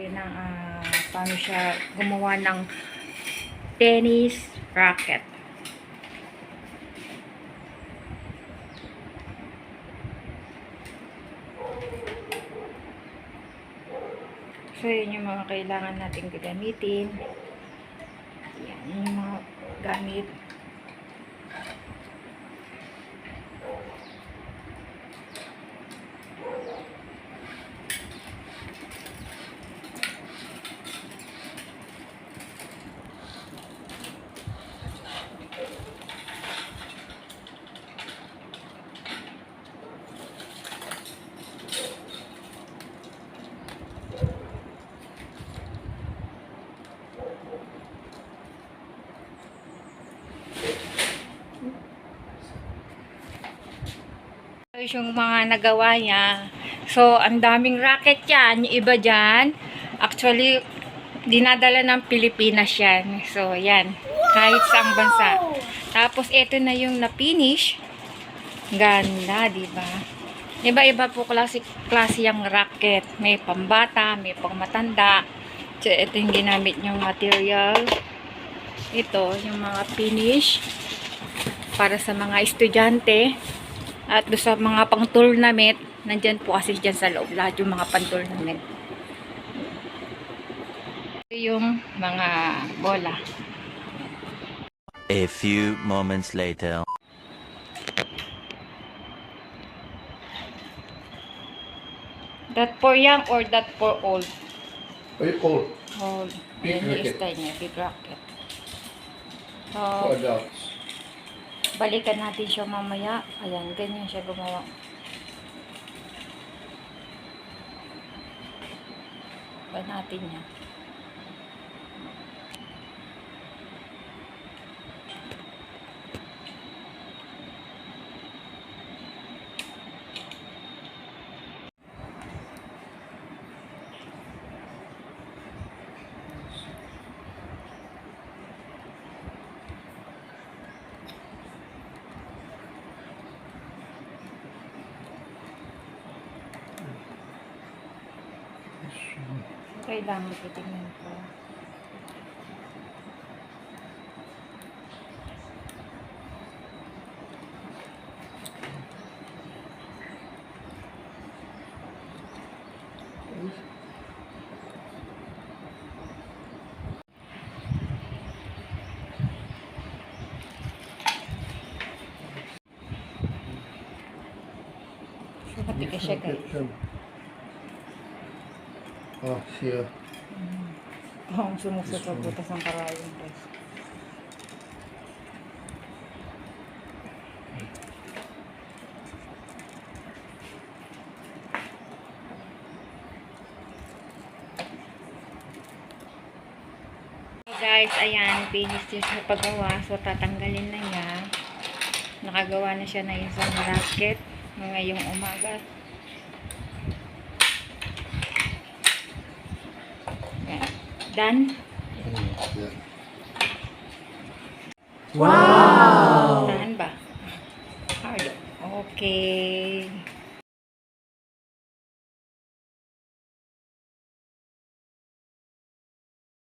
tayo ng paano siya gumawa ng tennis racket. So, yun yung mga kailangan natin gagamitin. Yan, yung mga gamit. Yung mga nagawa niya. So, ang daming racket yan. Yung iba dyan, actually, dinadala ng Pilipinas yan. So, yan. Kahit saang bansa. Tapos, ito na yung na-finish. Ganda, diba? Iba-iba po klase yung racket. May pambata, may pangmatanda. So, ito yung ginamit niyong material. Ito, yung mga finish. Para sa mga estudyante. At doon sa mga pang-tournament, nandyan po kasi dyan sa loob, lahat yung mga pang-tournament. Ito yung mga bola. A few moments later. That for young or that for old? Old. Old. Big Ayan yung racket. style niya, big racket. So, For adults. balikan natin siya mamaya. Ayan, ganyan siya gumawa. Ba natin niya. Kailangan titingnan ko. So, matigas siya guys. Oh, siya. Ang sumusot sa butas ng karayong guys. Guys, ayan, finish siya sa paggawa. So, tatanggalin na niya. Nakagawa na siya na isang racket ngayong umaga. Ayan. Done? Yeah. Wow! Saan ba? Okay.